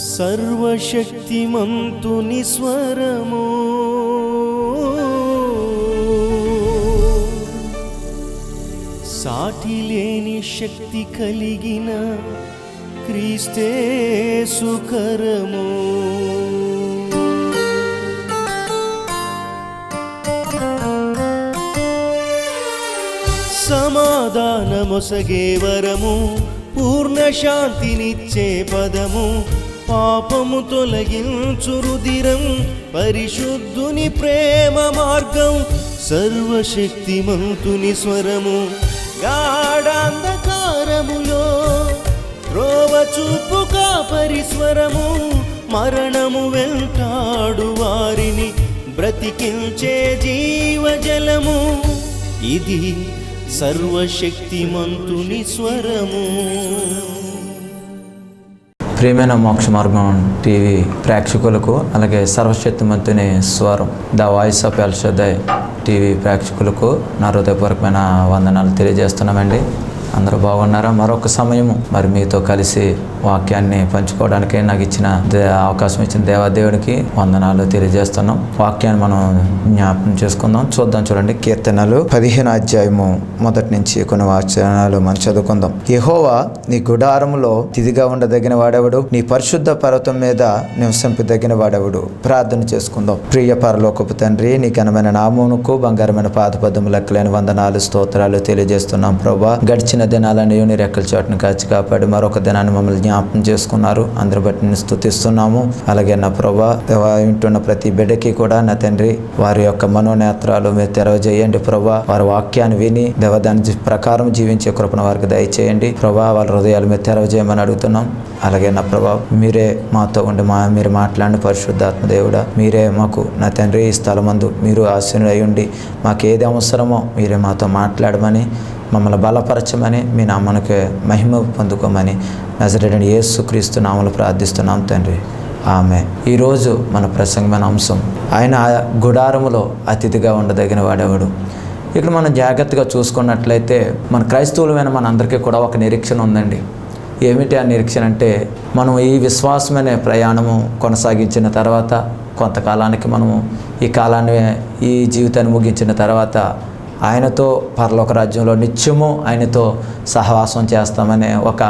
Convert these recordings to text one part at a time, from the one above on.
సర్వశక్తిమంతుని స్వరము సాటిలేని శక్తి కలిగిన క్రీస్తేసు కరము సమాధానమొసగే వరము పూర్ణ శాంతినిచ్చే పదము పాపము తొలగించు రుదిరం పరిశుద్ధుని ప్రేమ మార్గం సర్వశక్తిమంతుని స్వరము గాఢాంధకారములో త్రోవ చూపు కాపరి స్వరము మరణము వెంటాడు వారిని బ్రతికించే జీవజలము ఇది సర్వశక్తిమంతుని స్వరము. ప్రియమైన మోక్ష మార్గం టీవీ ప్రేక్షకులకు అలాగే సర్వశక్తిమంతుని స్వరం the voice of El Shaddai TV ప్రేక్షకులకు నా హృదయపూర్వకమైన వందనాలు తెలియజేస్తున్నామండి. అందరూ బాగున్నారా? మరొక సమయము మరి మీతో కలిసి వాక్యాన్ని పంచుకోవడానికి నాకు ఇచ్చిన అవకాశం ఇచ్చిన దేవాదేవునికి వందనాలు తెలియజేస్తున్నాం. వాక్యాన్ని మనం జ్ఞాపకం చేసుకుందాం. చూడండి కీర్తనలు 15వ అధ్యాయము మొదటి నుంచి కొన్ని వచనాలు మనం చదువుకుందాం. యెహోవా నీ గుడారములో తిదిగా ఉండదగిన వాడెవడు? నీ పరిశుద్ధ పర్వతం మీద నివసింపదగిన వాడెవడు? ప్రార్థన చేసుకుందాం. ప్రియ పరలోకపు తండ్రి, నీ ఘనమైన నామమునకు బంగారమైన పాదపద్మము లెక్కలేని వందనాలు స్తోత్రాలు తెలియజేస్తున్నాం. ప్రభా, గడిచిన దినాలని నీ రెక్కల చాటును కాచి కాపాడి మరొక దినాన్ని మమ్మల్ని జ్ఞాపకం చేసుకున్నారు. అందరి బట్టి నేను స్తుతిస్తున్నాము. అలాగే నా ప్రభా, వింటున్న ప్రతి బిడ్డకి కూడా నా తండ్రి వారి యొక్క మనోనేత్రాలు మీరు తెరవజేయండి. ప్రభా, వారి వాక్యాన్ని విని దాని ప్రకారం జీవించే కృపను వారికి దయచేయండి. ప్రభా, వాళ్ళ హృదయాలు మీరు తెరవజేయమని అడుగుతున్నాం. అలాగే నా ప్రభా, మీరే మాతో ఉండి మీరు మాట్లాడిన పరిశుద్ధాత్మ దేవుడా, మీరే మాకు నా తండ్రి ఈ స్థలమందు మీరు ఆశీనుడై ఉండి మాకు ఏది అవసరమో మీరే మాతో మాట్లాడమని మమ్మల్ని బలపరచమని మీ నామమునకే మహిమ పొందుకోమని నజరేయుడైన యేసుక్రీస్తు నామములో ప్రార్థిస్తున్నాం తండ్రి, ఆమేన్. ఈరోజు మన ప్రసంగమైన అంశం ఆయన గుడారములో అతిథిగా ఉండదగిన వాడెవడు. ఇక్కడ మనం జాగ్రత్తగా చూసుకున్నట్లయితే మన క్రైస్తవులమైన మనందరికీ కూడా ఒక నిరీక్షణ ఉందండి. ఏమిటి ఆ నిరీక్షణ అంటే, మనం ఈ విశ్వాసమనే ప్రయాణము కొనసాగించిన తర్వాత కొంతకాలానికి మనము ఈ జీవితాన్ని ముగించిన తర్వాత ఆయనతో పరలోక రాజ్యంలో నిత్యము ఆయనతో సహవాసం చేస్తామనే ఒక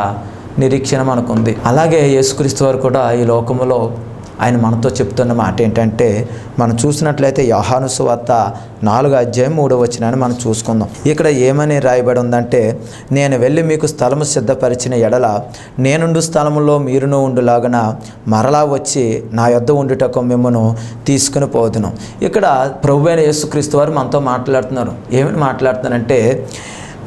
నిరీక్షణ మనకుంది. అలాగే యేసుక్రీస్తు వారు కూడా ఈ లోకములో ఆయన మనతో చెప్తున్న మాట ఏంటంటే, మనం చూసినట్లయితే యోహాను సువార్త 4వ అధ్యాయం 3వ వచనాన్ని మనం చూసుకుందాం. ఇక్కడ ఏమని రాయబడి ఉందంటే, నేను వెళ్ళి మీకు స్థలము సిద్ధపరిచిన ఎడల నేనుండు స్థలములో మీరును ఉండులాగన మరలా వచ్చి నా యొద్ద ఉండుటకు మిమ్మను తీసుకుని పోదును. ఇక్కడ ప్రభువైన యేసుక్రీస్తు వారు మనతో మాట్లాడుతున్నారు. ఏమని మాట్లాడుతున్నారంటే,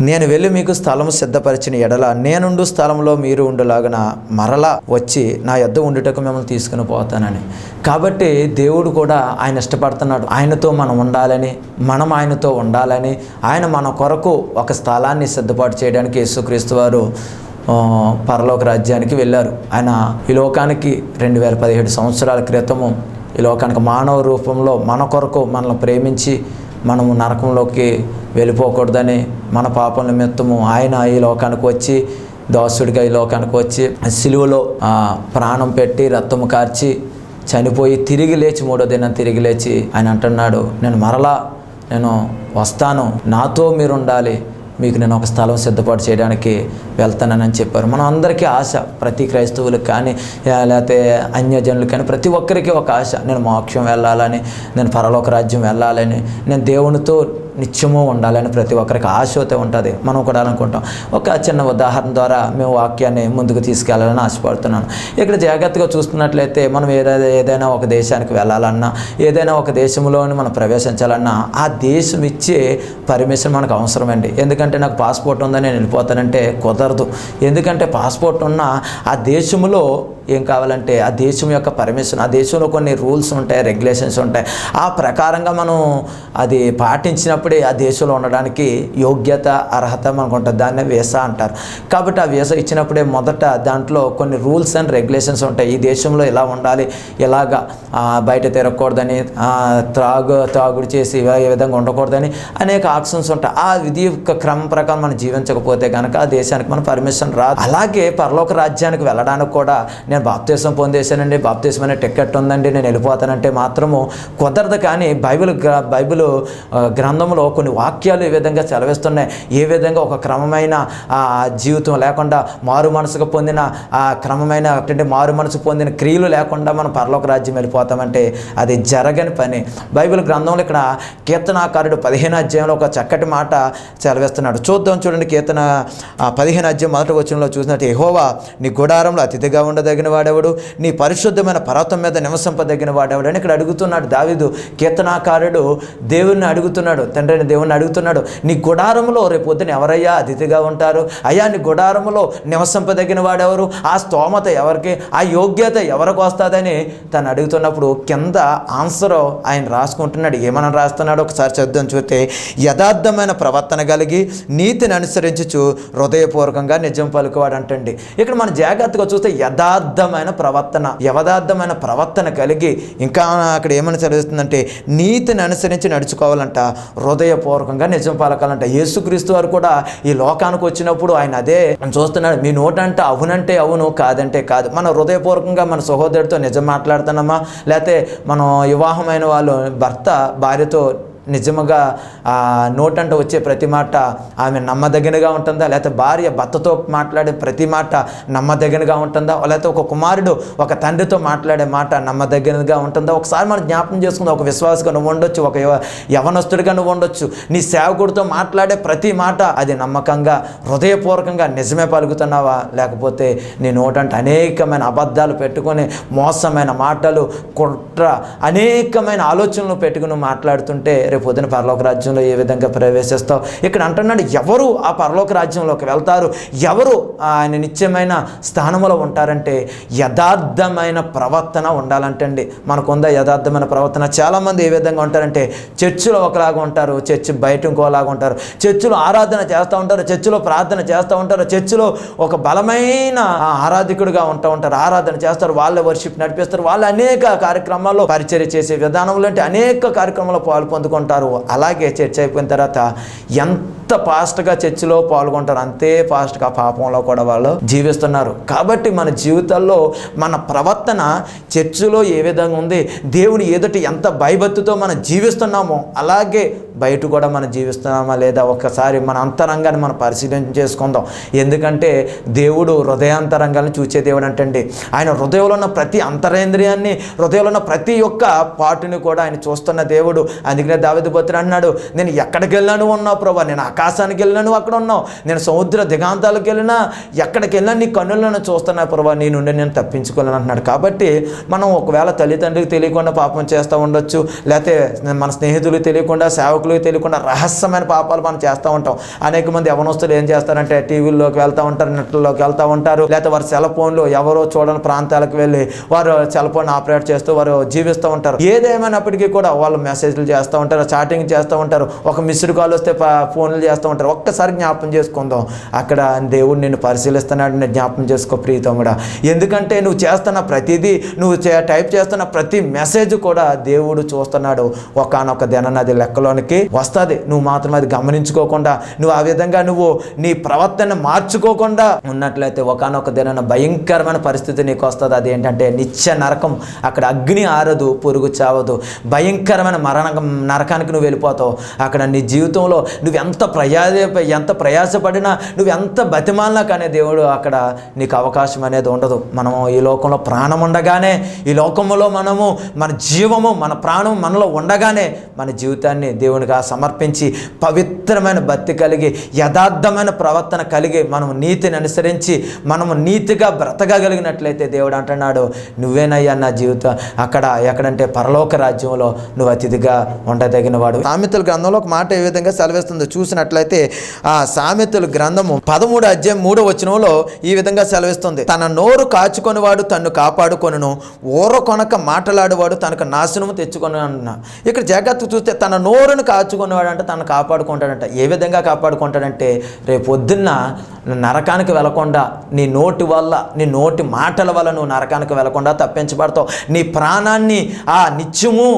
నేను వెళ్ళి మీకు స్థలము సిద్ధపరిచిన ఎడల నేనుండు స్థలంలో మీరు ఉండులాగన మరలా వచ్చి నా యొద్ద ఉండుటకు మిమ్మల్ని తీసుకుని పోతానని. కాబట్టి దేవుడు కూడా ఆయన ఇష్టపడుతున్నాడు. ఆయనతో మనం ఉండాలని, మనం ఆయనతో ఉండాలని, ఆయన మన కొరకు ఒక స్థలాన్ని సిద్ధపాటు చేయడానికి యేసుక్రీస్తు వారు పరలోక రాజ్యానికి వెళ్ళారు. ఆయన ఈ లోకానికి 2017 సంవత్సరాల క్రితము ఈ లోకానికి మానవ రూపంలో మన కొరకు మనల్ని ప్రేమించి మనము నరకంలోకి వెళ్ళిపోకూడదని మన పాపం నిమిత్తము ఆయన ఈ లోకానికి వచ్చి దాసుడిగా ఈ లోకానికి వచ్చి సిలువలో ప్రాణం పెట్టి రక్తము కార్చి చనిపోయి తిరిగి లేచి 3వ దినం తిరిగి లేచి ఆయన అంటున్నాడు, నేను వస్తాను, నాతో మీరు ఉండాలి, మీకు నేను ఒక స్థలం సిద్ధపాటు చేయడానికి వెళ్తానని చెప్పారు. మనం అందరికీ ఆశ, ప్రతి క్రైస్తవులకు కానీ లేకపోతే అన్యజనులకు కానీ ప్రతి ఒక్కరికి ఒక ఆశ, నేను మోక్షం వెళ్ళాలని, నేను పరలోక రాజ్యం వెళ్ళాలని, నేను దేవునితో నిత్యము ఉండాలని ప్రతి ఒక్కరికి ఆశ అయితే ఉంటుంది. మనం కూడా అనుకుంటాం. ఒక చిన్న ఉదాహరణ ద్వారా మేము వాక్యాన్ని ముందుకు తీసుకెళ్లాలని ఆశపడుతున్నాను. ఇక్కడ జాగ్రత్తగా చూస్తున్నట్లయితే మనం ఏదైనా ఒక దేశానికి వెళ్ళాలన్నా, ఏదైనా ఒక దేశంలోని మనం ప్రవేశించాలన్నా ఆ దేశం ఇచ్చే పర్మిషన్ మనకు అవసరమండి. ఎందుకంటే నాకు పాస్పోర్ట్ ఉందని నేను వెళ్ళిపోతానంటే కుదరదు. ఎందుకంటే పాస్పోర్ట్ ఉన్న ఆ దేశంలో ఏం కావాలంటే ఆ దేశం యొక్క పర్మిషన్, ఆ దేశంలో కొన్ని రూల్స్ ఉంటాయి, రెగ్యులేషన్స్ ఉంటాయి. ఆ ప్రకారంగా మనం అది పాటించినప్పుడు అప్పుడే ఆ దేశంలో ఉండడానికి యోగ్యత అర్హత మనకు ఉంటుంది. దాన్నే వీసా అంటారు. కాబట్టి ఆ వీసా ఇచ్చినప్పుడే మొదట దాంట్లో కొన్ని రూల్స్ అండ్ రెగ్యులేషన్స్ ఉంటాయి. ఈ దేశంలో ఇలా ఉండాలి, ఇలాగా బయట తిరగకూడదని, త్రాగుడు చేసి ఏ విధంగా ఉండకూడదని అనేక ఆప్షన్స్ ఉంటాయి. ఆ విధి యొక్క క్రమం ప్రకారం మనం జీవించకపోతే కనుక ఆ దేశానికి మన పర్మిషన్ రాదు. అలాగే పరలోక రాజ్యానికి వెళ్ళడానికి కూడా నేను బాప్తిసం పొందేశానండి, బాప్తిసం అనే టికెట్ ఉందండి, నేను వెళ్ళిపోతానంటే మాత్రము కుదరదు. కానీ బైబిల్ గ్రంథంలో కొన్ని వాక్యాలు ఈ విధంగా సెలవిస్తున్నాయి. ఏ విధంగా ఒక క్రమమైన జీవితం లేకుండా మారు మనసుకు పొందిన క్రమమైన మారు మనసు పొందిన క్రియలు లేకుండా మనం పరలోక రాజ్యం వెళ్ళిపోతామంటే అది జరగని పని. బైబిల్ గ్రంథంలో ఇక్కడ కీర్తనాకారుడు 15వ అధ్యాయంలో ఒక చక్కటి మాట సెలవిస్తున్నాడు. చూద్దాం, చూడండి. కీర్తన 15వ అధ్యాయం 1వ వచనంలో చూసినట్టు, యెహోవా నీ గుడారంలో అతిథిగా ఉండదగిన వాడెవడు, నీ పరిశుద్ధమైన పర్వతం మీద నివసింపదగిన వాడెవడు అని ఇక్కడ అడుగుతున్నాడు దావీదు. కీర్తనాకారుడు దేవుణ్ణి అడుగుతున్నాడు, తండ్రిని దేవుణ్ణి అడుగుతున్నాడు, నీ గుడారంలో రేపు పొద్దున ఎవరయ్యా అతిథిగా ఉంటారు? అయ్యా నీ గుడారంలో నివసింపదగిన వాడెవరు? ఆ స్తోమత ఎవరికి, ఆ యోగ్యత ఎవరికి వస్తుందని తను అడుగుతున్నప్పుడు కింద ఆన్సర్ ఆయన రాసుకుంటున్నాడు. ఏమని రాస్తున్నాడు ఒకసారి చదువుదాం. చూస్తే, యథార్థమైన ప్రవర్తన కలిగి నీతిని అనుసరించుచు హృదయపూర్వకంగా నిజం పలుకువాడు అంటండి. ఇక్కడ మనం జాగ్రత్తగా చూస్తే యథార్థమైన ప్రవర్తన కలిగి, ఇంకా అక్కడ ఏమని చదువుతుందంటే నీతిని అనుసరించి నడుచుకోవాలంట, హృదయపూర్వకంగా నిజం పలకాలంట. యేసుక్రీస్తు వారు కూడా ఈ లోకానికి వచ్చినప్పుడు ఆయన అదే చూస్తున్నాడు. మీ నోటంటే అవునంటే అవును, కాదంటే కాదు. మన హృదయపూర్వకంగా మన సహోదరుడితో నిజం మాట్లాడుతున్నామా, లేకపోతే మనం వివాహమైన వాళ్ళు భర్త భార్యతో నిజముగా నోటంట వచ్చే ప్రతి మాట ఆమె నమ్మదగినగా ఉంటుందా, లేకపోతే భార్య భర్తతో మాట్లాడే ప్రతి మాట నమ్మదగినగా ఉంటుందా, లేకపోతే ఒక కుమారుడు ఒక తండ్రితో మాట్లాడే మాట నమ్మదగినగా ఉంటుందా? ఒకసారి మనం జ్ఞాపకం చేసుకుందాం. ఒక విశ్వాసగా నువ్వు ఉండొచ్చు, ఒక యవనస్తుడిగా నువ్వు ఉండొచ్చు. నీ సేవకుడితో మాట్లాడే ప్రతి మాట అది నమ్మకంగా హృదయపూర్వకంగా నిజమే పలుకుతున్నావా, లేకపోతే నీ నోటంటే అనేకమైన అబద్ధాలు పెట్టుకొని మోసమైన మాటలు, కుట్ర, అనేకమైన ఆలోచనలు పెట్టుకుని మాట్లాడుతుంటే పొద్దున పరలోక రాజ్యంలో ఏ విధంగా ప్రవేశిస్తావు? ఇక్కడ అంటున్నాడు, ఎవరు ఆ పరలోక రాజ్యంలోకి వెళ్తారు, ఎవరు ఆయన నిత్యమైన స్థానంలో ఉంటారంటే యథార్థమైన ప్రవర్తన ఉండాలంటండి. మనకుందా యథార్థమైన ప్రవర్తన? చాలామంది ఏ విధంగా ఉంటారంటే చర్చిలో ఒకలాగా ఉంటారు, చర్చి బయట ఇంకోలాగా ఉంటారు. చర్చిలో ఆరాధన చేస్తూ ఉంటారు, చర్చిలో ప్రార్థన చేస్తూ ఉంటారు, చర్చిలో ఒక బలమైన ఆరాధికుడిగా ఉంటారు, ఆరాధన చేస్తారు, వాళ్ళ వర్షిప్ నడిపిస్తారు, వాళ్ళు అనేక కార్యక్రమాల్లో పరిచర్య చేసే విధానంలో అంటే అనేక కార్యక్రమాల్లో పాల్పొందుకుంటారు. అలాగే చర్చ అయిపోయిన తర్వాత ఎంత ఫాస్ట్గా చర్చిలో పాల్గొంటారు, అంతే ఫాస్ట్గా పాపంలో కూడా వాళ్ళు జీవిస్తున్నారు. కాబట్టి మన జీవితాల్లో మన ప్రవర్తన చర్చిలో ఏ విధంగా ఉంది, దేవుని ఎదుట ఎంత భయభక్తితో మనం జీవిస్తున్నామో అలాగే బయట కూడా మనం జీవిస్తున్నామా లేదా ఒక్కసారి మన అంతరంగాన్ని మనం పరిశీలన చేసుకుందాం. ఎందుకంటే దేవుడు హృదయాంతరంగాన్ని చూసే దేవుడు అంటండి. ఆయన హృదయంలో ఉన్న ప్రతి అంతరేంద్రియాన్ని, హృదయంలో ఉన్న ప్రతి ఒక్క పాటుని కూడా ఆయన చూస్తున్న దేవుడు. అందుకనే దావీదు భక్తుడు అన్నాడు, నేను ఎక్కడికి వెళ్ళినా ఉన్నావు ప్రభా, నేను ఆకాశానికి వెళ్ళినా నువ్వు అక్కడ ఉన్నావు, నేను సముద్ర దిగాంతాలకు వెళ్ళినా ఎక్కడికి వెళ్ళినా నీ కన్నులను చూస్తున్నా ప్రభా, నీ నుండి నేను తప్పించుకోలేను అంటున్నాడు. కాబట్టి మనం ఒకవేళ తల్లిదండ్రులకు తెలియకుండా పాపం చేస్తూ ఉండొచ్చు, లేకపోతే మన స్నేహితులకు తెలియకుండా, సేవకులకు తెలియకుండా రహస్యమైన పాపాలు మనం చేస్తూ ఉంటాం. అనేక మంది యవనస్తులు ఏం చేస్తారంటే టీవీల్లోకి వెళ్తూ ఉంటారు, నెట్లోకి వెళ్తూ ఉంటారు, లేకపోతే వారి సెల్ ఫోన్లో ఎవరో చూడని ప్రాంతాలకు వెళ్ళి వారు సెల్ ఫోన్ ఆపరేట్ చేస్తూ వారు జీవిస్తూ ఉంటారు. ఏదేమైనప్పటికీ కూడా వాళ్ళు మెసేజ్లు చేస్తూ ఉంటారు, చాటింగ్ చేస్తూ ఉంటారు, ఒక మిస్డ్ కాల్ వస్తే ఫోన్లు చేస్తూ ఉంటారు. ఒక్కసారి జ్ఞాపకం చేసుకుందాం, అక్కడ దేవుడు నిన్ను పరిశీలిస్తున్నాడు. నేను జ్ఞాపకం చేసుకో ప్రియతముడా. ఎందుకంటే నువ్వు చేస్తున్న ప్రతిదీ, నువ్వు టైప్ చేస్తున్న ప్రతి మెసేజ్ కూడా దేవుడు చూస్తున్నాడు. ఒకానొక దినాన అది లెక్కలోనికి వస్తుంది. నువ్వు మాత్రం అది గమనించుకోకుండా, నువ్వు ఆ విధంగా నువ్వు నీ ప్రవర్తన మార్చుకోకుండా ఉన్నట్లయితే ఒకానొక దినాన భయంకరమైన పరిస్థితి నీకు వస్తుంది. అదేంటంటే నిత్య నరకం. అక్కడ అగ్ని ఆరదు, పురుగు చావదు, భయంకరమైన నరకానికి నువ్వు వెళ్ళిపోతావు. అక్కడ నీ జీవితంలో నువ్వు ఎంత ప్రయాసపడినా, నువ్వు ఎంత బతిమాలినా కానీ దేవుడు అక్కడ నీకు అవకాశం అనేది ఉండదు. మనము ఈ లోకంలో ప్రాణం ఉండగానే, ఈ లోకంలో మనము మన జీవము, మన ప్రాణం మనలో ఉండగానే మన జీవితాన్ని దేవునికి సమర్పించి పవిత్రమైన భక్తి కలిగి, యథార్థమైన ప్రవర్తన కలిగి, మనము నీతిని అనుసరించి మనము నీతిగా బ్రతకగలిగినట్లయితే దేవుడు అంటున్నాడు, నువ్వేనయ్యా నా జీవితం ఎక్కడంటే పరలోక రాజ్యంలో నువ్వు అతిథిగా ఉండదగిన వాడు. సామెతల గ్రంథంలో ఒక మాట ఏ విధంగా సెలవిస్తుందో చూసినట్లయితే చూసినట్లయితే ఆ సామెతల గ్రంథము 13:3 ఈ విధంగా సెలవిస్తుంది, తన నోరు కాచుకొనివాడు తన్ను కాపాడుకొనును, ఊర కొనక మాట్లాడేవాడు తనకు నాశనము తెచ్చుకొని అన్న. ఇక్కడ జాగ్రత్తగా చూస్తే తన నోరును కాచుకునేవాడు అంటే తను కాపాడుకుంటాడంట. ఏ విధంగా కాపాడుకుంటాడంటే రేపు పొద్దున్న నరకానికి వెళ్లకుండా, నీ నోటి వల్ల, నీ నోటి మాటల వల్ల నువ్వు నరకానికి వెళ్లకుండా తప్పించబడతావు. నీ ప్రాణాన్ని నిత్యము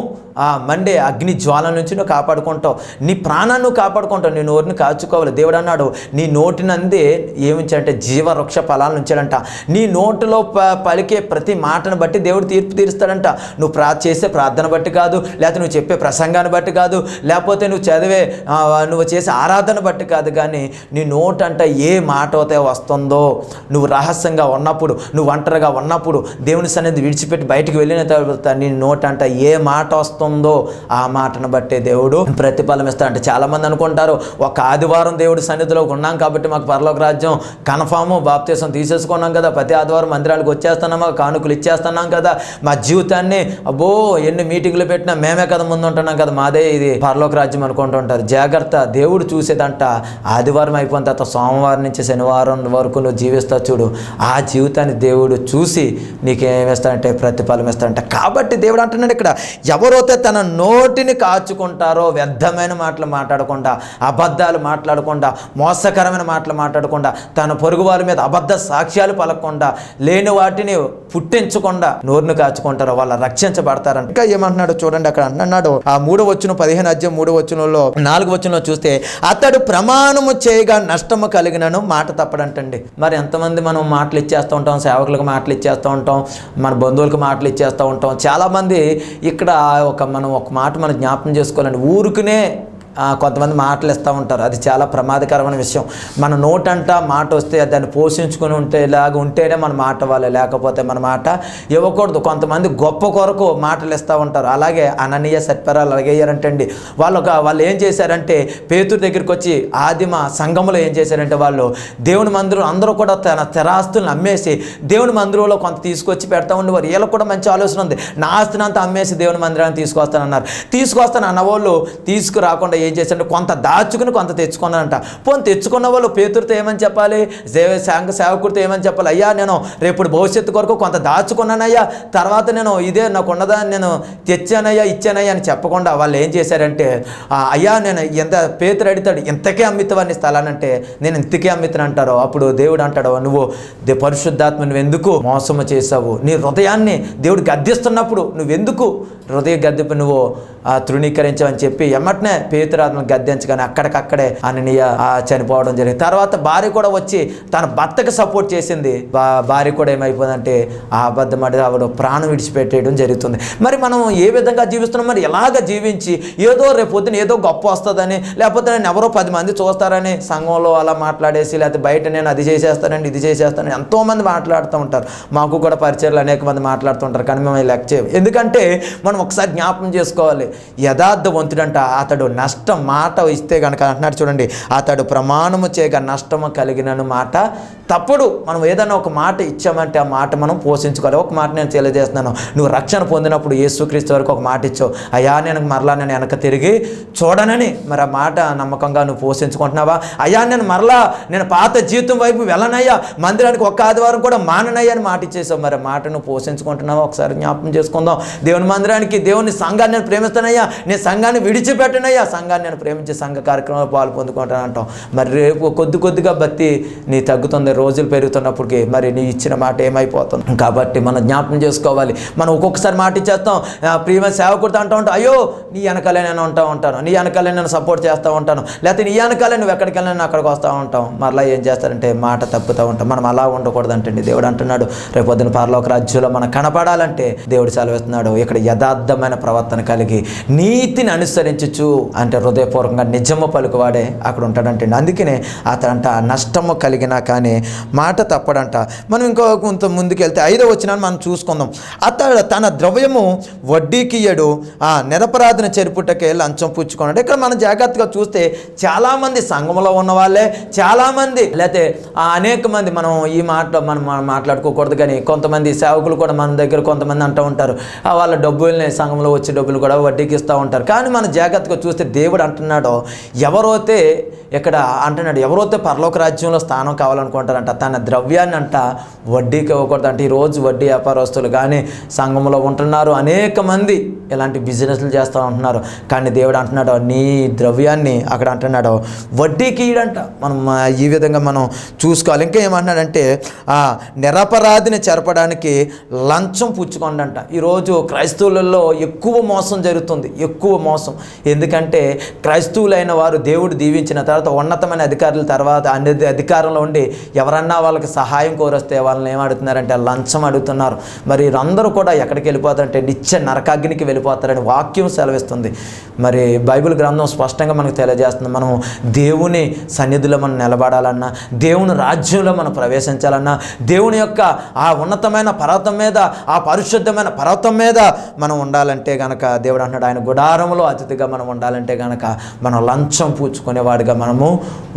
మండే అగ్ని జ్వాల నుంచి నువ్వు కాపాడుకుంటావు. నీ ప్రాణాన్ని నువ్వు కాపాడుకుంటావు, నీ నోటిని కాచుకోవాలి. దేవుడు అన్నాడు నీ నోటినందే ఏమించాడంటే జీవవృక్ష ఫలాలను ఉంచాడంట. నీ నోటిలో పలికే ప్రతి మాటను బట్టి దేవుడు తీర్పు తీరుస్తాడంట. నువ్వు చేసే ప్రార్థన బట్టి కాదు, లేకపోతే నువ్వు చెప్పే ప్రసంగాన్ని బట్టి కాదు, లేకపోతే నువ్వు చేసే ఆరాధన బట్టి కాదు, కానీ నీ నోటంట ఏ మాట అయితే వస్తుందో, నువ్వు రహస్యంగా ఉన్నప్పుడు, నువ్వు ఒంటరిగా ఉన్నప్పుడు, దేవుని సన్నిధి విడిచిపెట్టి బయటికి వెళ్ళిన తర్వాత నీ నోటంట ఏ మాట వస్తుందో ఆ మాటను బట్టే దేవుడు ప్రతిఫలం ఇస్తాడంటే. చాలామంది అనుకుంటారు ఒక ఆదివారం దేవుడి సన్నిధిలో ఉన్నాం కాబట్టి మాకు పరలోక రాజ్యం కన్ఫాము, బాప్తీసం తీసేసుకున్నాం కదా, ప్రతి ఆదివారం మందిరాలకు వచ్చేస్తున్నామా, కానుకలు ఇచ్చేస్తున్నాం కదా, మా జీవితాన్ని అబ్బో ఎన్ని మీటింగ్లు పెట్టినా మేమే కదా ముందు ఉంటున్నాం కదా, మాదే ఇది పరలోక రాజ్యం అనుకుంటుంటారు. జాగ్రత్త, దేవుడు చూసేదంట ఆదివారం అయిపోయిన తర్వాత సోమవారం నుంచి శనివారం వరకు నువ్వు జీవిస్తావు చూడు, ఆ జీవితాన్ని దేవుడు చూసి నీకేమిస్తాడంటే ప్రతిఫలం ఇస్తాడంట. కాబట్టి దేవుడు అంటున్నాడు ఇక్కడ, ఎవరైతే తన నోటిని కాచుకుంటారో, వ్యర్థమైన మాటలు మాట్లాడకుండా, అబద్ధాలు మాట్లాడకుండా, మోసకరమైన మాటలు మాట్లాడకుండా, తన పొరుగు వారి మీద అబద్ధ సాక్ష్యాలు పలకకుండా, లేని వాటిని పుట్టించకుండా నోరును కాచుకుంటారో వాళ్ళు రక్షించబడతారంట. ఇంకా ఏమంటున్నాడు చూడండి, అక్కడ అంటున్నాడు ఆ 15:3 4 చూస్తే, అతడు ప్రమాణము చేయగా నష్టము కలిగినను మాట తప్పడంటండి. మరి ఎంతమంది మనం మాటలు ఇచ్చేస్తూ ఉంటాం, సేవకులకు మాటలు ఇచ్చేస్తూ ఉంటాం, మన బంధువులకు మాటలు ఇచ్చేస్తూ ఉంటాం. చాలామంది ఇక్కడ మనం ఒక మాట మనం జ్ఞాపకం చేసుకోవాలండి. ఊరుకునే కొంతమంది మాటలు ఇస్తూ ఉంటారు, అది చాలా ప్రమాదకరమైన విషయం. మన నోటంట మాట వస్తే దాన్ని పోషించుకొని ఉంటేనే మన మాట ఇవ్వాలి, లేకపోతే మన మాట ఇవ్వకూడదు. కొంతమంది గొప్ప కొరకు మాటలు ఇస్తూ ఉంటారు. అలాగే అననీయ సత్పరాలు అలాగే అయ్యారంటండి. వాళ్ళు ఏం చేశారంటే పేతురు దగ్గరికి వచ్చి ఆదిమ సంఘములో ఏం చేశారంటే, వాళ్ళు దేవుని మందిరం అందరూ కూడా తన స్థిరాస్తులను అమ్మేసి దేవుని మందిరంలో కొంత తీసుకొచ్చి పెడతా ఉండేవారు. వీళ్ళకి కూడా మంచి ఆలోచన ఉంది, నా ఆస్తిని అంతా అమ్మేసి దేవుని మందిరాన్ని తీసుకొస్తాను అన్న వాళ్ళు తీసుకురాకుండా ఏం చేశారంటే కొంత దాచుకుని కొంత తెచ్చుకున్నారంట. పోనీ తెచ్చుకున్న వాళ్ళు పేతురుతో ఏమని చెప్పాలి, సేవకుడితో ఏమని చెప్పాలి, అయ్యా నేను రేపు భవిష్యత్తు కొరకు కొంత దాచుకున్నానయ్యా, తర్వాత నేను ఇదే నాకు ఉన్నదాన్ని నేను తెచ్చానయ్యా ఇచ్చానయ్యా అని చెప్పకుండా వాళ్ళు ఏం చేశారంటే, అయ్యా నేను ఎంత పేతురు అడుగుతాడు ఇంతకే అమ్మితవాన్ని స్థలానంటే నేను ఇంతకే అమ్మితను అంటారు. అప్పుడు దేవుడు అంటాడు, నువ్వు పరిశుద్ధాత్మ నువ్వెందుకు మోసము చేసావు, నీ హృదయాన్ని దేవుడు గద్దిస్తున్నప్పుడు నువ్వెందుకు హృదయ గద్దెపు నువ్వు తృణీకరించావని చెప్పి ఎమ్మటనే పేతురాత్మను గద్దించగానే అక్కడికక్కడే అననీయ చనిపోవడం జరిగింది. తర్వాత భార్య కూడా వచ్చి తన భర్తకు సపోర్ట్ చేసింది. భార్య కూడా ఏమైపోయిందంటే ఆ అబద్ధం ఆవిడ ప్రాణం విడిచిపెట్టేయడం జరుగుతుంది. మరి మనం ఏ విధంగా జీవిస్తున్నాం, మరి ఎలాగ జీవించి ఏదో రేపు పొద్దున ఏదో గొప్ప వస్తుందని, లేకపోతే నేను ఎవరో 10 మంది చూస్తారని సంఘంలో అలా మాట్లాడేసి, లేకపోతే బయట నేను అది చేసేస్తానండి ఇది చేసేస్తానని ఎంతోమంది మాట్లాడుతూ ఉంటారు. మాకు కూడా పరిచయాలు అనేక మంది మాట్లాడుతుంటారు, కానీ మేము లెక్క చేయం. ఎందుకంటే మనం ఒకసారి జ్ఞాపకం చేసుకోవాలి, యథార్థవంతుడంట అతడు నష్టం మాట ఇస్తే కనుక అంటున్నాడు చూడండి, అతడు ప్రమాణము చేయగా నష్టము కలిగినను మాట తప్పుడు. మనం ఏదైనా ఒక మాట ఇచ్చామంటే ఆ మాట మనం పోషించుకోవాలి. ఒక మాట నేను తెలియజేస్తున్నాను, నువ్వు రక్షణ పొందినప్పుడు యేసుక్రీస్తు వరకు ఒక మాట ఇచ్చావు, అయ్యా నేను మరలా నేను వెనక తిరిగి చూడనని, మరి ఆ మాట నమ్మకంగా నువ్వు పోషించుకుంటున్నావా? అయ్యా నేను పాత జీవితం వైపు వెళ్ళనయ్యా, మందిరానికి ఒక్క ఆదివారం కూడా మాననయ్యా అని మాట ఇచ్చేసావు, మరి మాట నువ్వు పోషించుకుంటున్నావా? ఒకసారి జ్ఞాపకం చేసుకుందాం. దేవుని మందిరానికి, దేవుని సంఘాన్ని నేను ప్రేమిస్తానయ్యా, నేను సంఘాన్ని విడిచిపెట్టనయ్యా, సంఘాన్ని నేను ప్రేమించే సంఘ కార్యక్రమాలు పాలు పొందుకుంటాను అంటాం. మరి రేపు కొద్దిగా భక్తి నీ తగ్గుతుంది, రోజులు పెరుగుతున్నప్పటికీ మరి నీ ఇచ్చిన మాట ఏమైపోతుంది. కాబట్టి మనం జ్ఞాపకం చేసుకోవాలి. మనం ఒక్కొక్కసారి మాట ఇచ్చేస్తాం, ప్రియమైన సేవకుడితో అంటూ ఉంటాం, అయ్యో నీ వెనకాలే నేను ఉంటాను, నీ వెనకాలే నేను సపోర్ట్ చేస్తూ ఉంటాను, లేకపోతే నీ వెనకాలే నువ్వు ఎక్కడికి వెళ్ళినా అక్కడికి వస్తూ ఉంటాం. మరలా ఏం చేస్తారంటే మాట తప్పుతూ ఉంటాం. మనం అలా ఉండకూడదంటండి. దేవుడు అంటున్నాడు, రేపు పొద్దున పరలోక రాజ్యంలో మనం కనపడాలంటే దేవుడు సెలవిస్తున్నాడు, ఇక్కడ యథార్థమైన ప్రవర్తన కలిగి నీతిని అనుసరించు అంటే హృదయపూర్వకంగా నిజము పలుకువాడే అక్కడ ఉంటాడంటే. అందుకనే అతడంట నష్టము కలిగినా కానీ మాట తప్పడంట. మనం ఇంకో కొంత ముందుకెళ్తే 5వ వచనాన్ని మనం చూసుకుందాం. అతడు తన ద్రవ్యము వడ్డీకి ఇయ్యడు, నిరపరాధిని చెరుపుటకే లంచం పుచ్చుకున్నాడు. ఇక్కడ మనం జాగ్రత్తగా చూస్తే చాలామంది సంఘంలో ఉన్న వాళ్ళే, చాలామంది లేకపోతే అనేక మంది, మనం ఈ మాటలో మనం మాట్లాడుకోకూడదు కానీ కొంతమంది సేవకులు కూడా మన దగ్గర కొంతమంది అంటూ ఉంటారు, వాళ్ళ డబ్బుల్ని సంఘంలో వచ్చే డబ్బులు కూడా వడ్డీ వడ్డీకి ఇస్తూ ఉంటారు. కానీ మనం జాగ్రత్తగా చూస్తే దేవుడు అంటున్నాడో, ఎవరైతే ఇక్కడ అంటున్నాడు, ఎవరైతే పరలోక రాజ్యంలో స్థానం కావాలనుకుంటారంట తన ద్రవ్యాన్ని అంట వడ్డీకి ఇవ్వకూడదు అంటే. ఈరోజు వడ్డీ వ్యాపారస్తులు కానీ సంఘంలో ఉంటున్నారు, అనేక మంది ఇలాంటి బిజినెస్లు చేస్తూ ఉంటున్నారు. కానీ దేవుడు అంటున్నాడు నీ ద్రవ్యాన్ని అక్కడ అంటున్నాడు వడ్డీకి ఇయ్యడంట. మనం ఈ విధంగా మనం చూసుకోవాలి. ఇంకా ఏమంటున్నాడంటే నిరపరాధిని చెరపడానికి లంచం పుచ్చుకోండంట. ఈరోజు క్రైస్తవులలో ఎక్కువ మోసం జరుగుతుంది, ఎక్కువ మోసం. ఎందుకంటే క్రైస్తవులైన వారు దేవుడు దీవించిన తర్వాత ఉన్నతమైన అధికారుల తర్వాత అధికారంలో ఉండి ఎవరన్నా వాళ్ళకి సహాయం కోరొస్తే వాళ్ళని ఏమడుగుతున్నారంటే లంచం అడుగుతున్నారు. మరి వీరందరూ కూడా ఎక్కడికి వెళ్ళిపోతారంటే నిత్య నరకాగ్నికి వెళ్ళిపోతారని వాక్యం సెలవిస్తుంది. మరి బైబిల్ గ్రంథం స్పష్టంగా మనకు తెలియజేస్తుంది. మనం దేవుని సన్నిధిలో మనం నిలబడాలన్నా, దేవుని రాజ్యంలో మనం ప్రవేశించాలన్నా, దేవుని యొక్క ఆ ఉన్నతమైన పర్వతం మీద, ఆ పరిశుద్ధమైన పర్వతం మీద మనం ఉండాలంటే గనక దేవుడు అంటున్నాడు ఆయన గుడారంలో అతిథిగా మనం ఉండాలంటే గనక మనం లంచం పూచుకునేవాడిగా మనము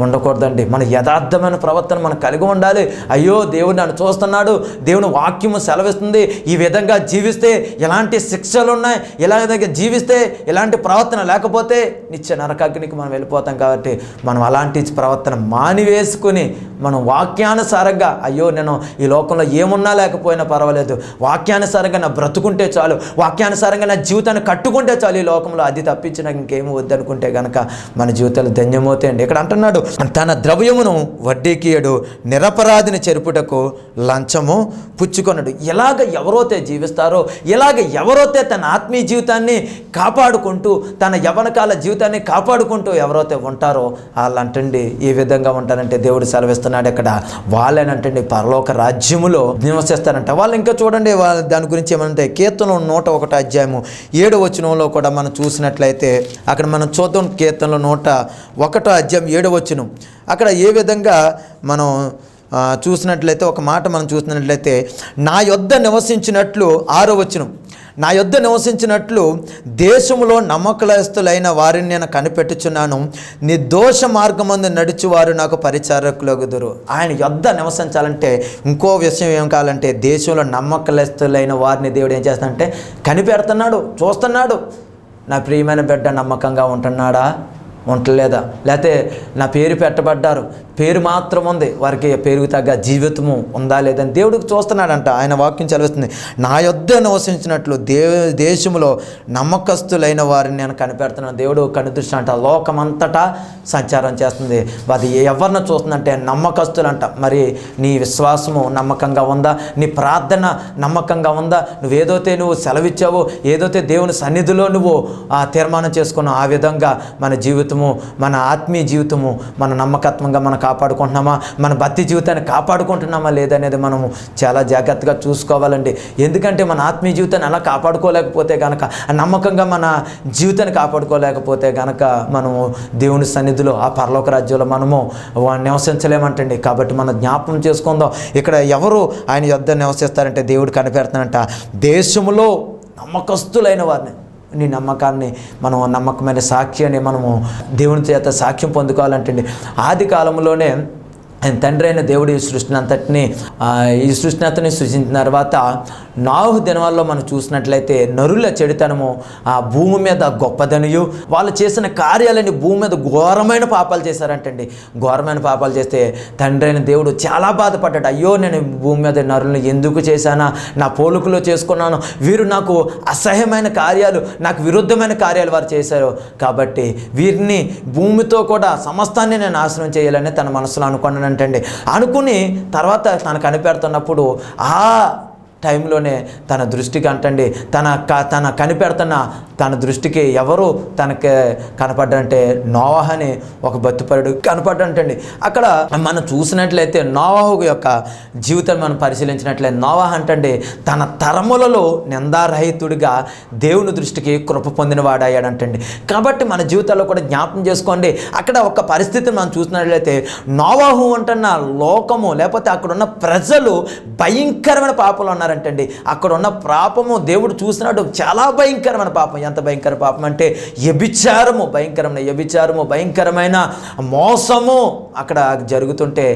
ఉండకూడదండి. మన యథార్థమైన ప్రవర్తన మనం కలిగి ఉండాలి. అయ్యో దేవుడు నన్ను చూస్తున్నాడు, దేవుని వాక్యము సెలవిస్తుంది, ఈ విధంగా జీవిస్తే ఎలాంటి శిక్షలు ఉన్నాయి, ఇలా విధంగా జీవిస్తే ఎలాంటి ప్రవర్తన లేకపోతే నిత్య నరకాగ్నికి మనం వెళ్ళిపోతాం. కాబట్టి మనం అలాంటి ప్రవర్తన మానివేసుకుని మనం వాక్యానుసారంగా, అయ్యో నేను ఈ లోకంలో ఏమున్నా లేకపోయినా పర్వాలేదు, వాక్యానుసారంగా నా బ్రతుకుంటే చాలు, వాక్యానుసారంగా నా జీవితాన్ని కట్టుకుంటే చాలు ఈ లోకంలో, అది తప్పించి నాకు ఇంకేమి వద్దనుకుంటే కనుక మన జీవితాలు ధన్యమవుతాయండి. ఇక్కడ అంటున్నాడు తన ద్రవ్యమును వడ్డీకి ఇయ్యడు, నిరపరాధిని చెరుపుటకు లంచము పుచ్చుకొనడు. ఇలాగ ఎవరైతే జీవిస్తారో, ఇలాగ ఎవరైతే తన ఆత్మీయ జీవితాన్ని కాపాడుకుంటూ తన యవ్వనకాల జీవితాన్ని కాపాడుకుంటూ ఎవరైతే ఉంటారో వాళ్ళంటండి ఈ విధంగా ఉంటారంటే దేవుడు సెలవిస్తున్నాడు ఇక్కడ. వాళ్ళేనంటండి పరలోక రాజ్యములో నివసిస్తారంట. వాళ్ళు ఇంకా చూడండి దాని గురించి ఏమంటే కీర్తనలు 101 అధ్యాయము 7వ వచనంలో కూడా మనం చూసినట్లయితే అక్కడ మనం చూద్దాం. కీర్తనలు 101 అధ్యాయం 7వ వచనం అక్కడ ఏ విధంగా మనం చూసినట్లయితే ఒక మాట మనం చూసినట్లయితే నా యొద్ద నివసించినట్లు 6వ వచనం, నా యొద్ద నివసించినట్లు దేశములో నమ్మకస్తులైన వారిని నేను కనిపెట్టుచున్నాను, నిర్దోష మార్గమందు నడుచువారు నాకు పరిచారకులగుదురు. ఆయన యొద్ద నివసించాలంటే ఇంకో విషయం ఏం కావాలంటే దేశంలో నమ్మకస్తులైన వారిని దేవుడు ఏం చేస్తాడంటే కనిపెడుతున్నాడు, చూస్తున్నాడు. నా ప్రియమైన బిడ్డ నమ్మకంగా ఉంటున్నాడా, ఉండలేదా? లేకపోతే నా పేరు పెట్టబడ్డారు, పేరు మాత్రం ఉంది, వారికి పేరుకు తగ్గ జీవితము ఉందా లేదని దేవుడికి చూస్తున్నాడంట. ఆయన వాక్యం చదివిస్తుంది, నా యొద్ద నివసించినట్లు దేశంలో నమ్మకస్తులైన వారిని నేను కనిపెడుతున్నాను. దేవుడు కనుదృష్టి అంట లోకమంతటా సంచారం చేస్తుంది. అది ఎవరిని చూస్తుందంటే నమ్మకస్తులంట. మరి నీ విశ్వాసము నమ్మకంగా ఉందా, నీ ప్రార్థన నమ్మకంగా ఉందా, నువ్వు సెలవిచ్చావో, ఏదైతే దేవుని సన్నిధిలో నువ్వు తీర్మానం చేసుకున్నావు ఆ విధంగా మన జీవితము, మన ఆత్మీయ జీవితము మన నమ్మకత్వంగా మనం కాపాడుకుంటున్నామా, మన భక్తి జీవితాన్ని కాపాడుకుంటున్నామా లేదనేది మనము చాలా జాగ్రత్తగా చూసుకోవాలండి. ఎందుకంటే మన ఆత్మీయ జీవితాన్ని అలా కాపాడుకోలేకపోతే కనుక, నమ్మకంగా మన జీవితాన్ని కాపాడుకోలేకపోతే కనుక మనము దేవుని సన్నిధిలో ఆ పరలోక రాజ్యంలో మనము నివసించలేమంటండి. కాబట్టి మనం జ్ఞాపకం చేసుకుందాం. ఇక్కడ ఎవరు ఆయన యొద్ద నివసిస్తారంటే దేవుడు కనిపెడతానంట దేశంలో నమ్మకస్తులైన వారిని. నీ నమ్మకాన్ని మనం నమ్మకమైన సాక్ష్యాన్ని మనము దేవుని చేత సాక్ష్యం పొందుకోవాలంటండి. ఆది కాలంలోనే ఆయన తండ్రి అయిన దేవుడు ఈ సృష్టిని అంతటిని సృష్టించిన తర్వాత నాహు దినాల్లో మనం చూసినట్లయితే నరుల చెడుతనము ఆ భూమి మీద గొప్పదనియు, వాళ్ళు చేసిన కార్యాలని భూమి మీద ఘోరమైన పాపాలు చేశారంటండి. ఘోరమైన పాపాలు చేస్తే తండ్రి అయిన దేవుడు చాలా బాధపడ్డాడు. అయ్యో నేను భూమి మీద నరులను ఎందుకు చేశానా, నా పోలుకులో చేసుకున్నాను, వీరు నాకు అసహ్యమైన కార్యాలు, నాకు విరుద్ధమైన కార్యాలు వారు చేశారు, కాబట్టి వీరిని భూమితో కూడా సమస్తాన్ని నేను నాశనం చేయాలని తన మనసులో అనుకున్నాను అంటండి. అనుకుని తర్వాత తను కనిపెడుతున్నప్పుడు ఆ టైంలోనే తన దృష్టికి అంటండి తన కనిపెడుతున్న తన దృష్టికి ఎవరు తనకి కనపడ్డంటే నోవాహు అని ఒక భక్తిపరుడు కనపడ్డంటండి. అక్కడ మనం చూసినట్లయితే నోవాహు యొక్క జీవితాన్ని మనం పరిశీలించినట్లయితే నోవాహు అంటండి తన తరములలో నిందారహితుడిగా దేవుని దృష్టికి కృప పొందిన వాడయ్యాడంటండి. కాబట్టి మన జీవితాల్లో కూడా జ్ఞాపకం చేసుకోండి. అక్కడ ఒక పరిస్థితిని మనం చూసినట్లయితే నోవాహు అంటున్న లోకము లేకపోతే అక్కడున్న ప్రజలు భయంకరమైన పాపంలో ఉన్నారంటండి. అక్కడ ఉన్న పాపము దేవుడు చూసినాడు, చాలా భయంకరమైన పాపం. ఎంత భయంకర పాపం అంటే భయంకరమైన మోసము అక్కడ జరుగుతుంటే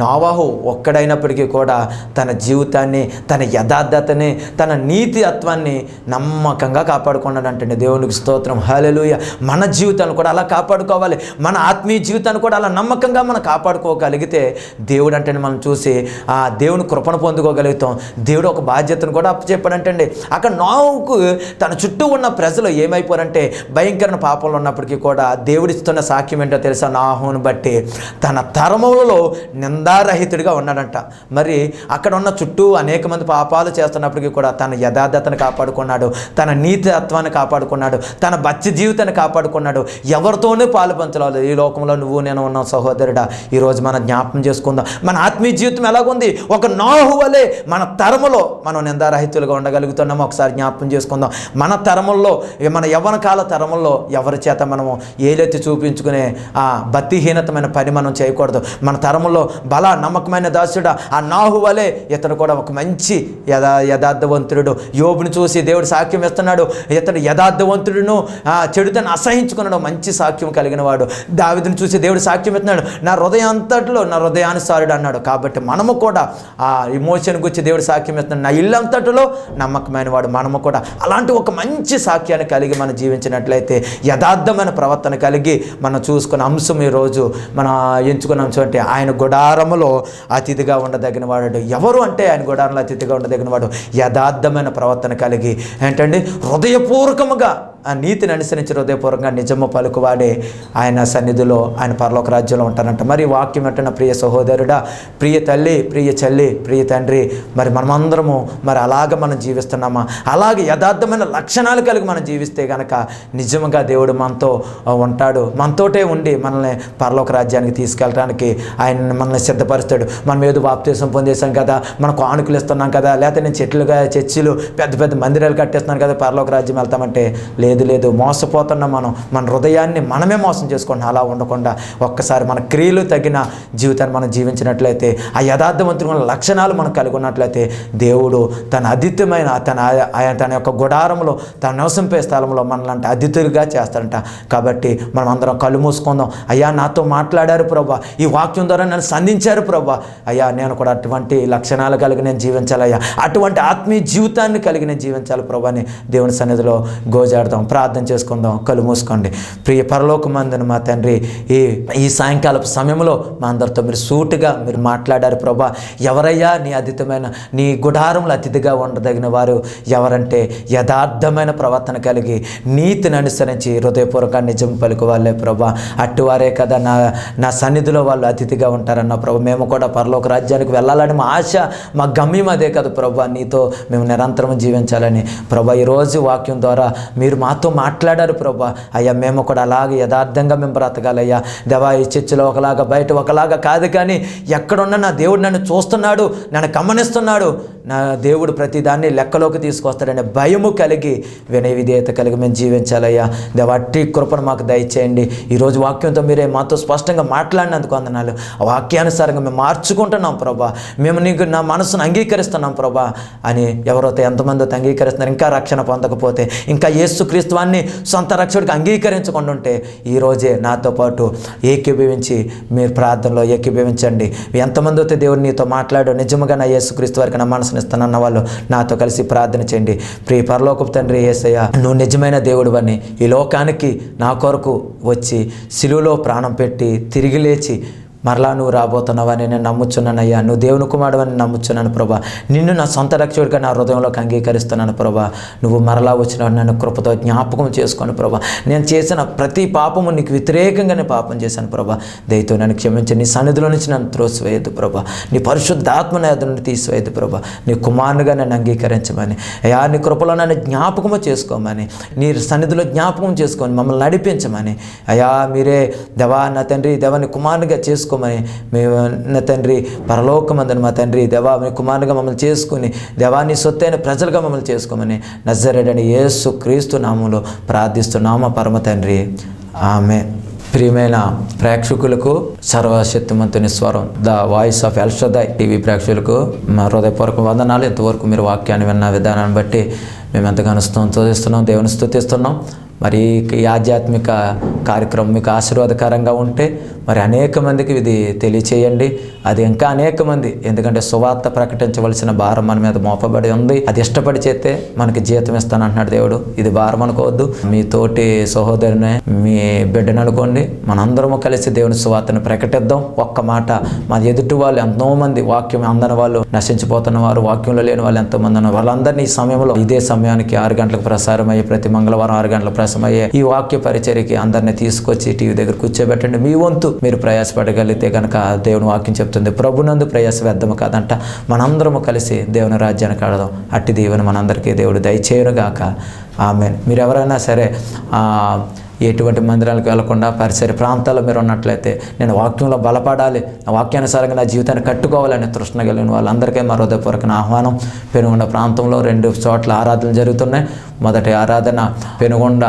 నోవహు ఒక్కడైనప్పటికీ కూడా తన జీవితాన్ని, తన యథార్థతని, తన నీతిత్వాన్ని నమ్మకంగా కాపాడుకున్నాడంటే దేవునికి స్తోత్రం, హల్లెలూయా. మన జీవితాన్ని కూడా అలా కాపాడుకోవాలి. మన ఆత్మీయ జీవితాన్ని కూడా అలా నమ్మకంగా మనం కాపాడుకోగలిగితే దేవుడు అంటే మనం చూసి ఆ దేవుని కృపను పొందుకోగలుగుతాం. దేవుడు ఒక బాధ్యతను కూడా అప్పచెప్పాడంటండి. అక్కడ నోవహుకు తన చుట్టూ ఉన్న ప్రజలు ఏమైపోయారంటే భయంకరమైన పాపంలో ఉన్నప్పటికీ కూడా దేవుడిస్తున్న సాక్ష్యం ఏంటో తెలుసా? నోవహును బట్టి తన తరములలో నిందారహితుడిగా ఉన్నాడంట. మరి అక్కడ ఉన్న చుట్టూ అనేక మంది పాపాలు చేస్తున్నప్పటికీ కూడా తన యథార్థతను కాపాడుకున్నాడు, తన నీతిత్వాన్ని కాపాడుకున్నాడు, తన భక్తి జీవితాన్ని కాపాడుకున్నాడు. ఎవరితోనూ పాలు పంచలేదు. ఈ లోకంలో నువ్వు నేను ఉన్నాం సహోదరుడా. ఈరోజు మనం జ్ఞాపకం చేసుకుందాం మన ఆత్మీయ జీవితం ఎలాగుంది. ఒక నోవహు వలె మన తరములో మనం నిందారహితులుగా ఉండగలుగుతున్నాము. ఒకసారి జ్ఞాపకం చేసుకుందాం. మన తరముల్లో, మన యవ్వన కాల తరముల్లో ఎవరి చేత మనము ఏలెత్తి చూపించుకునే ఆ భక్తిహీనతమైన పని మనం చేయకూడదు. మన తరముల్లో నమ్మకమైన దాసుడా ఆ నోవహు వలె ఇతడు కూడా ఒక మంచి యథార్థవంతుడు. యోబుని చూసి దేవుడు సాక్ష్యం ఇస్తున్నాడు. ఇతడు యథార్థవంతుడును చెడుతను అసహించుకున్నాడు, మంచి సాక్ష్యం కలిగిన వాడు. దావీదుని చూసి దేవుడు సాక్ష్యం ఇస్తున్నాడు, నా హృదయంతట్లో నా హృదయానుసారుడు అన్నాడు. కాబట్టి మనము కూడా ఆ ఎమోషన్ గురించి దేవుడు సాక్ష్యం ఇస్తున్నాడు, నా ఇల్లంతటిలో నమ్మకమైన వాడు. మనము కూడా అలాంటి ఒక మంచి సాక్ష్యాన్ని కలిగి మనం జీవించినట్లయితే, యథార్థమైన ప్రవర్తన కలిగి మనం చూసుకున్న అంశం ఈరోజు మనం ఎంచుకున్న అంశం అంటే ఆయన గుడారములో అతిథిగా ఉండదగిన వాడు. ఎవరు అంటే ఆయన గుడారంలో అతిథిగా ఉండదగిన వాడు యథార్థమైన ప్రవర్తన కలిగి ఏంటండి హృదయపూర్వకముగా ఆ నీతిని అనుసరించి హృదయపూర్వకంగా నిజము పలుకువాడే ఆయన సన్నిధిలో, ఆయన పరలోక రాజ్యంలో ఉంటారంట. మరి వాక్యం అంటున్న ప్రియ సహోదరుడా, ప్రియ తల్లి, ప్రియ చెల్లి, ప్రియ తండ్రి, మరి మనమందరము మరి అలాగ మనం జీవిస్తున్నామా? అలాగే యథార్థమైన లక్షణాలు కలిగి మనం జీవిస్తే కనుక నిజంగా దేవుడు మనతో ఉంటాడు. మనతోటే ఉండి మనల్ని పరలోక రాజ్యానికి తీసుకెళ్ళడానికి ఆయన మనల్ని సిద్ధపరుస్తాడు. మనం ఏదో బాప్తీసం పొందేసాం కదా, మనం కానుకలు ఇస్తున్నాం కదా, లేకపోతే నేను చర్చిలు పెద్ద పెద్ద మందిరాలు కట్టేస్తున్నాను కదా పరలోక రాజ్యం వెళ్తామంటే లేదు, మోసపోతున్నాం. మన హృదయాన్ని మనమే మోసం చేసుకుంటున్నాం. అలా ఉండకుండా ఒక్కసారి మన క్రియలు తగిన జీవితాన్ని మనం జీవించినట్లయితే, ఆ యథార్థవంతుల లక్షణాలు మనం కలిగి ఉన్నట్లయితే దేవుడు తన అతిథ్యమైన తన యొక్క గుడారంలో, తన నివసింపే స్థలంలో మనలాంటి అతిథులుగా చేస్తాడంట. కాబట్టి మనం అందరం కళ్ళు మూసుకుందాం. అయ్యా నాతో మాట్లాడారు ప్రభా, ఈ వాక్యం ద్వారా నన్ను సంధించారు ప్రభా, అయ్యా నేను కూడా అటువంటి లక్షణాలు కలిగి నేను జీవించాలయ్యా, అటువంటి ఆత్మీయ జీవితాన్ని కలిగి నేను జీవించాలి ప్రభా అని దేవుని సన్నిధిలో గోజాడదాం, ప్రార్థన చేసుకుందాం. కళ్ళు మూసుకోండి. ప్రియ పరలోకమందున మా తండ్రి, ఈ సాయంకాలపు సమయంలో మా అందరితో మీరు సూటుగా మీరు మాట్లాడారు ప్రభా. ఎవరయ్యా నీ అతిథమైన నీ గుడారంలో అతిథిగా ఉండదగిన వారు ఎవరంటే యథార్థమైన ప్రవర్తన కలిగి నీతిని అనుసరించి హృదయపూర్వక నిజం పలుకు వాళ్ళే ప్రభా. అట్టువారే కదా నా సన్నిధిలో వాళ్ళు అతిథిగా ఉంటారన్న ప్రభా. మేము కూడా పరలోక రాజ్యానికి వెళ్ళాలని మా ఆశ, మా గమ్యం అదే కదా ప్రభా. నీతో మేము నిరంతరం జీవించాలని ప్రభా. ఈరోజు వాక్యం ద్వారా మీరు మాతో మాట్లాడారు ప్రభా. అయ్యా మేము కూడా అలాగే యథార్థంగా మేము బ్రతకాలయ్యా దేవా. ఈ చర్చిలో ఒకలాగా బయట ఒకలాగా కాదు, కానీ ఎక్కడున్నా నా దేవుడు నన్ను చూస్తున్నాడు, నన్ను గమనిస్తున్నాడు, నా దేవుడు ప్రతిదాన్ని లెక్కలోకి తీసుకొస్తాడనే భయము కలిగి వినయ విధేయత కలిగి మేము జీవించాలయ్యా దేవా. అట్టి కృపను మాకు దయచేయండి. ఈరోజు వాక్యంతో మీరే మాతో స్పష్టంగా మాట్లాడినందుకు వందనాలు. ఆ వాక్యానుసారంగా మేము మార్చుకుంటున్నాం ప్రభా. మేము నీకు నా మనసును అంగీకరిస్తున్నాం ప్రభా అని ఎవరైతే ఎంతమంది అంగీకరిస్తున్నారు, ఇంకా రక్షణ పొందకపోతే, ఇంకా యేసుక్రీస్తువాన్ని సొంత రక్షకుడికి అంగీకరించకుండా ఉంటే ఈరోజే నాతో పాటు ఏకీభవించి మీరు ప్రార్థనలో ఏకీభవించండి. ఎంతమంది అయితే దేవుడు నీతో మాట్లాడు, నిజముగా నా యేసుక్రీస్తు వారికి నా మనసుని ఇస్తానన్న వాళ్ళు నాతో కలిసి ప్రార్థన చేయండి. ప్రియ పరలోకపు తండ్రి యేసయ్య, నువ్వు నిజమైన దేవుడు అని ఈ లోకానికి నా కొరకు వచ్చి సిలువలో ప్రాణం పెట్టి తిరిగి లేచి మరలా నువ్వు రాబోతున్నావని నేను నమ్ముచున్నానయ్యా. నువ్వు దేవుని కుమారుడని నమ్ముచున్నాను ప్రభా. నిన్ను నా సొంత రక్షకుడిగా నా హృదయంలోకి అంగీకరిస్తున్నాను ప్రభా. నువ్వు మరలా వచ్చిన నన్ను కృపతో జ్ఞాపకం చేసుకోను ప్రభా. నేను చేసిన ప్రతి పాపము నీకు వ్యతిరేకంగానే పాపం చేశాను ప్రభా. దయతో నన్ను క్షమించి నీ సన్నిధిలో నుంచి నన్ను త్రోసివేయద్దు ప్రభా. నీ పరిశుద్ధాత్మని నుండి తీసివేయద్దు ప్రభా. నీ కుమారునిగా నన్ను అంగీకరించమని అయ్యా, నీ కృపలో నన్ను జ్ఞాపకము చేసుకోమని, నీ సన్నిధిలో జ్ఞాపకం చేసుకొని మమ్మల్ని నడిపించమని అయ్యా. మీరే దేవా నా తండ్రి, దేవాన్ని కుమారునిగా చేసుకోమని మేము నా తండ్రి పరలోకమందున మా తండ్రి దేవా మీ కుమారునిగా మమ్మల్ని చేసుకుని దేవాన్ని సొత్తైన ప్రజలుగా మమ్మల్ని చేసుకోమని నజరేయుడైన యేసు క్రీస్తు నామములో ప్రార్థిస్తున్నాము పరమ తండ్రి. ఆమేన్. ప్రియమైన ప్రేక్షకులకు సర్వశక్తిమంతుని స్వరం the voice of L షదాయ్ TV ప్రేక్షకులకు మా హృదయపూర్వక వందనాలు. ఇంతవరకు మీరు వాక్యాన్ని విన్న విధానాన్ని బట్టి మేము ఎంతగానో స్తుతిస్తున్నాం, దేవుని స్తుతిస్తున్నాం. మరి ఈ ఆధ్యాత్మిక కార్యక్రమం మీకు ఆశీర్వాదకరంగా ఉంటే మరి అనేక మందికి ఇది తెలియచేయండి. అది ఇంకా అనేక మంది, ఎందుకంటే సువార్త ప్రకటించవలసిన భారం మన మీద మోపబడి ఉంది. అది ఇష్టపడి చేస్తే మనకి జీతం ఇస్తానంటున్నాడు దేవుడు. ఇది భారం అనుకోవద్దు. మీ తోటి సహోదరునే మీ బిడ్డను అనుకోండి. మనందరము కలిసి దేవుని సువార్తను ప్రకటిద్దాం. ఒక్క మాట, మన ఎదుటి వాళ్ళు ఎంతోమంది వాక్యం అందని వాళ్ళు, నశించిపోతున్న వారు, వాక్యంలో లేని వాళ్ళు ఎంతోమంది ఉన్నారు. వాళ్ళందరినీ ఈ సమయంలో ఇదే సమయానికి 6 గంటలకు ప్రసారం అయ్యే, ప్రతి మంగళవారం 6 గంటల ప్రసారమయ్యే ఈ వాక్య పరిచర్యకి అందరినీ తీసుకొచ్చి టీవీ దగ్గర కూర్చోబెట్టండి. మీ వంతు మీరు ప్రయాసపడగలిగితే కనుక దేవుని వాక్యం చెప్తుంది, ప్రభునందు ప్రయాస వ్యర్థము కాదంట. మనందరము కలిసి దేవుని రాజ్యానికి ఆడదాం. అట్టి దీవెన మనందరికీ దేవుడు దయచేయునుగాక. ఆమేన్. మీరు ఎవరైనా సరే ఎటువంటి మందిరాలకు వెళ్లకుండా పరిసర ప్రాంతాల్లో మీరు ఉన్నట్లయితే, నేను వాక్యంలో బలపడాలి, నా వాక్యానుసారంగా నా జీవితాన్ని కట్టుకోవాలని తృష్ణ కలిగిన వాళ్ళందరికీ మా హృదయపూర్వక ఆహ్వానం. పెనుగొండ ప్రాంతంలో 2 చోట్ల ఆరాధనలు జరుగుతున్నాయి. మొదటి ఆరాధన పెనుగొండ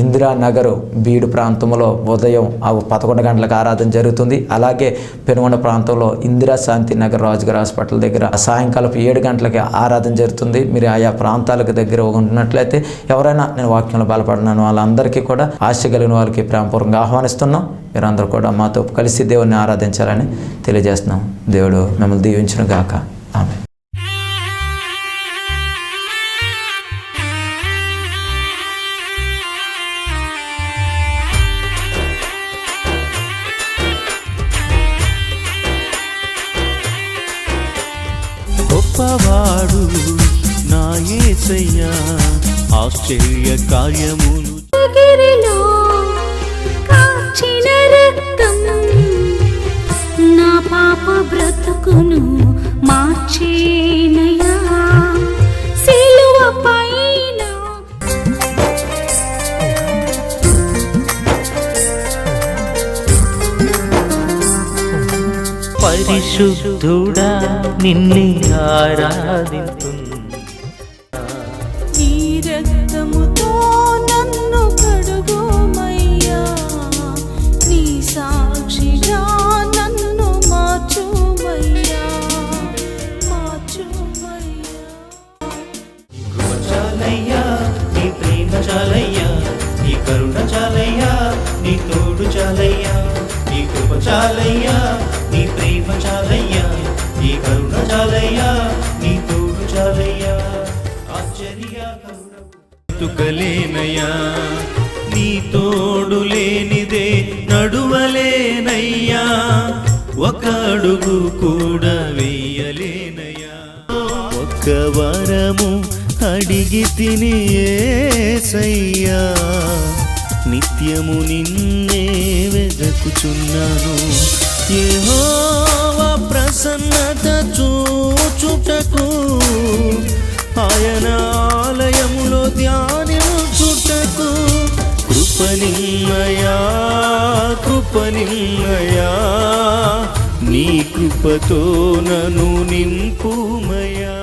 ఇందిరానగర్ బీడు ప్రాంతంలో ఉదయం 11 గంటలకు ఆరాధన జరుగుతుంది. అలాగే పెనుగొండ ప్రాంతంలో ఇందిరా శాంతి నగర్ రాజుగారి హాస్పిటల్ దగ్గర సాయంకాలం 7 గంటలకి ఆరాధన జరుగుతుంది. మీరు ఆయా ప్రాంతాలకు దగ్గర ఉన్నట్లయితే ఎవరైనా నేను వాక్యంలో బలపడినాను వాళ్ళందరికీ కూడా ఆశ కలిగిన వాళ్ళకి ప్రేమపూర్వకంగా ఆహ్వానిస్తున్నాం. మీరందరూ కూడా మాతో కలిసి దేవుణ్ణి ఆరాధించాలని తెలియజేస్తున్నాం. దేవుడు మిమ్మల్ని దీవించును గాక. ఆమేన్. గొప్పవాడు నా యేసయ్యా, ఆశ్చర్య కార్యములు గిరిలో కాచిన రక్తం నా పాప బ్రతుకును మార్చేనయ్యా. సిలువ పైన పరిశుద్ధుడా నిన్నే ఆరాధింతున్నా, నీ రక్తముతో నన్ను కడుగుమయ్యా, నీ సాక్షిగా నన్ను మార్చుమయ్యా, మార్చుమయ్యా. కృప చాలయ్యా, నీ ప్రేమ చాలయ్యా, నీ కరుణ చాలయ్యా, నీ తోడు చాలయ్యా. నీ కృప చాలయ్యా, నీ ప్రేమ చాలయ్యా, నీ కరుణ చాలయ్యా, నీ తోడు చాలయ్యా. ఆశ్చర్య కరుణలేనయ్యా, నీ తోడు లేనిదే నడువలేనయ్యా, ఒక అడుగు కూడా వెయ్యలేనయ్యా. ఒక్క వరము అడిగి తిని యేసయ్యా, నిత్యము నిన్నే వెదకుచున్నాను. యెహోవా ప్రసన్నత చూచుటకు, ఆయన ఆలయములో ధ్యానించుటకు, కృపనిమ్మయా, కృపనిమ్మయా, నీ కృపతో నన్ను నింపుమయా.